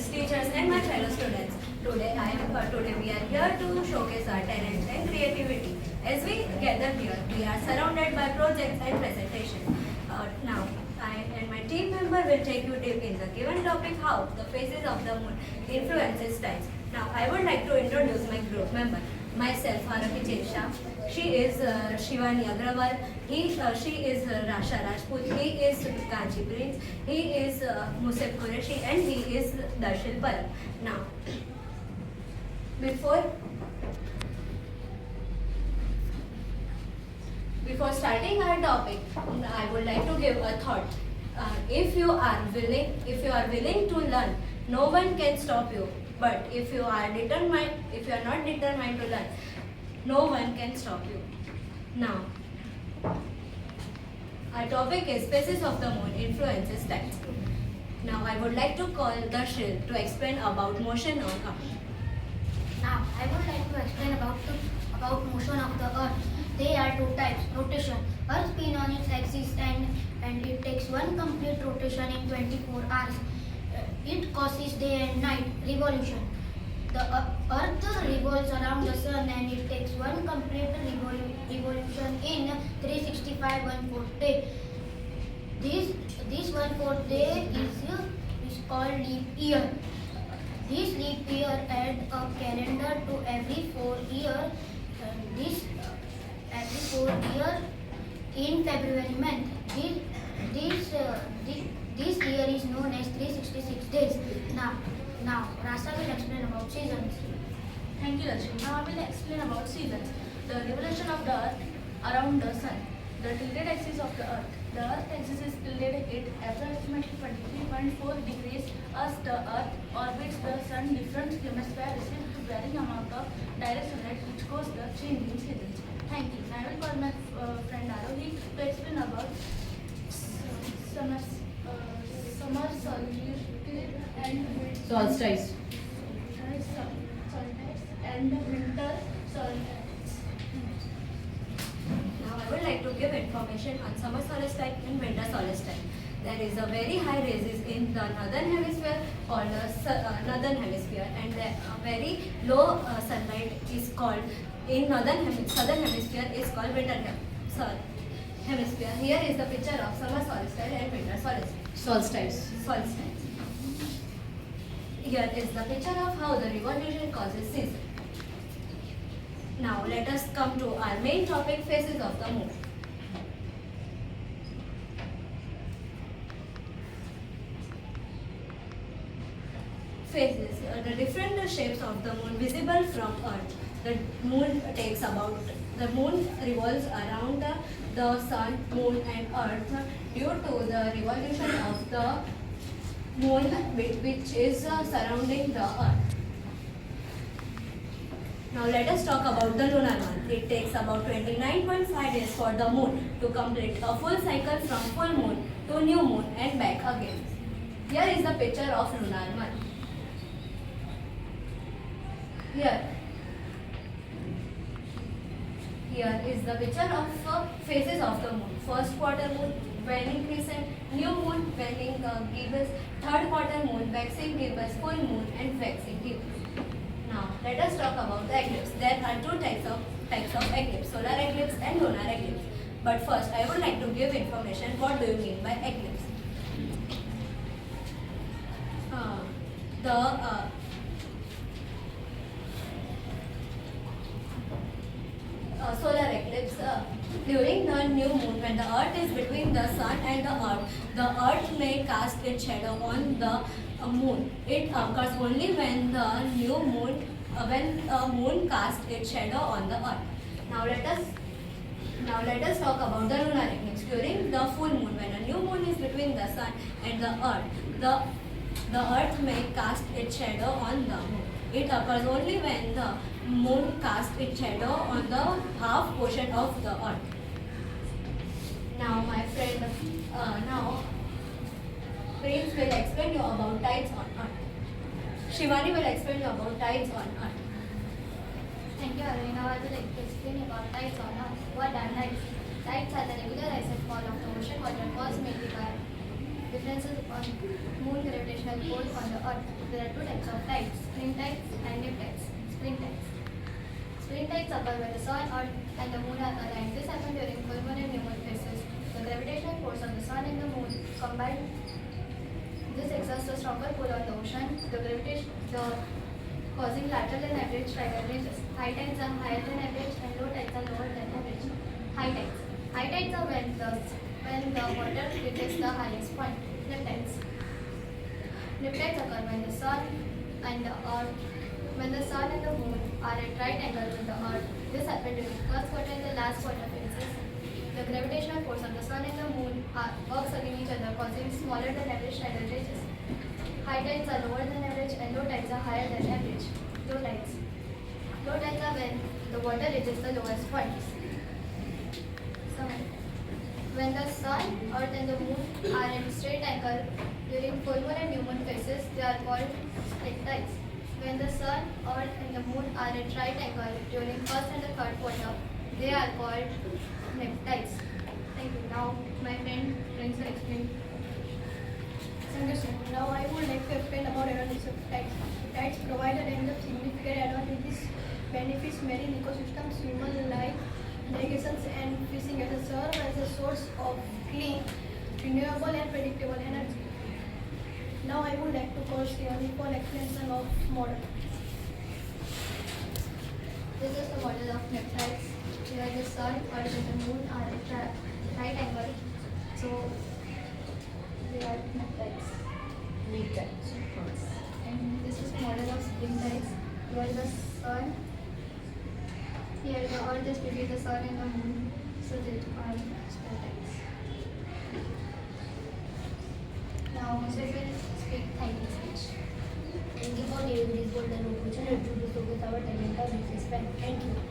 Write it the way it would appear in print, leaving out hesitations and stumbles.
teachers, and my fellow students. Today we are here to showcase our talent and creativity. As we gather here, we are surrounded by projects and presentations. Now, I and my team member will take you deep in the given topic how the phases of the moon influences styles. Now, I would like to introduce my group member. Myself, Arabi Chesha. She is Shivani Agrawal. She is Rasha Rajput. He is Kanchi Prince. He is Musab Qureshi, and he is Darshil Parak. Now, before starting our topic, I would like to give a thought. If you are willing to learn, no one can stop you. But if you are not determined to learn, no one can stop you. Now, our topic is phases of the moon influences tides. Now, I would like to call Darshil to explain about motion on Earth. Now, I would like to explain about motion of the Earth. There are two types: rotation. Earth spin on its axis and it takes one complete rotation in 24 hours. It causes day and night revolution. The Earth revolves around the Sun and it takes one complete revolution in 365 day. This 1/4 day is called leap year. This leap year adds a calendar to every 4 year. Every 4 year in February month. This year is known as 366 days. Now Rasa will explain about seasons. Thank you, Rashmi. Now I will explain about seasons. The revolution of the Earth around the Sun. The tilted axis of the Earth. The Earth axis is tilted at approximately 23.4 degrees as the Earth orbits the Sun. Different hemispheres receive varying amount of direct sunlight, which causes the change in seasons. Thank you. Now I will call my friend Arohi to explain about summer solstice and Solstice. and winter solstice. Now, I would like to give information on summer solstice and winter solstice. There is a very high rays in the northern hemisphere called the northern hemisphere, and the very low sunlight is called in southern hemisphere is called winter hemisphere. Here is the picture of summer solstice and winter Solstice. solstice. Here is the picture of how the revolution causes season. Now let us come to our main topic, phases of the moon. Phases, the different shapes of the moon visible from Earth. The moon revolves around the sun, moon and Earth due to the revolution of the moon which is surrounding the Earth. Now let us talk about the lunar month. It takes about 29.5 days for the moon to complete a full cycle from full moon to new moon and back again. Here is the picture of lunar month. Here is the picture of phases of the moon. First quarter moon, waning crescent, new moon, waning gibbous, third quarter moon, waxing gibbous, full moon and waxing gibbous. Now let us talk about the eclipse. There are two types of eclipse, solar eclipse and lunar eclipse. But first I would like to give information what do you mean by eclipse. Solar eclipse during the new moon, when the earth is between the sun and the earth may cast its shadow on the moon. It occurs only when the new moon when a moon casts its shadow on the earth. Now let us talk about the lunar eclipse. During the full moon, when a new moon is between the sun and the earth may cast its shadow on the moon. It occurs only when the moon casts its shadow on the half portion of the earth. Now my friend, Prince will explain you about tides on earth. Shivani will explain you about tides on earth. Thank you, Arvind. Now I will explain about tides on Earth. What are tides? Tides are the regular rise and fall of the ocean water caused mainly by differences on moon gravitational pull on the earth. There are two types of tides, spring tides and nip tides. Spring tides. Spring tides occur when the sun, earth and the moon are aligned. This happens during full moon and new moon phases. The gravitational force of the sun and the moon combine. This exerts a stronger pull on the ocean. Causing larger than average tidal ranges. High tides are higher than average and low tides are lower than average. High tides. High tides are when the water reaches the highest point. Nip tides. Nip tides occur when the sun and the moon are at right angles with the earth. This happens during the first quarter and the last quarter phases. The gravitational force of the sun and the moon works against each other, causing smaller than average tidal ranges. High tides are lower than average and low tides are higher than average. Low tides. Low tides are when the water reaches the lowest points. When the sun, earth and the moon are at straight angle during full moon and new moon phases, they are called split tides. When the sun, earth and the moon are at right angle during first and the third quarter, they are called nip tides. Thank you. Now my friend Prince will explain. Now I would like to explain about advantages of tides. Tides provide a range of significant advantages, benefits marine ecosystems, human life, navigations and fishing as a serve as a source of clean, renewable and predictable energy. Now I would like to call Sriani for explanation of model. This is the model of nip tides. Here the sun, earth and the moon are at right angle. So they are nip tides. Nip tides. And this is the model of spring tides. Here the sun, here the earth is between the sun and the moon. So they are spring tides. Now Moses will speak thank you speech. Thank you for giving this golden opportunity to showcase our talent and business. Thank you.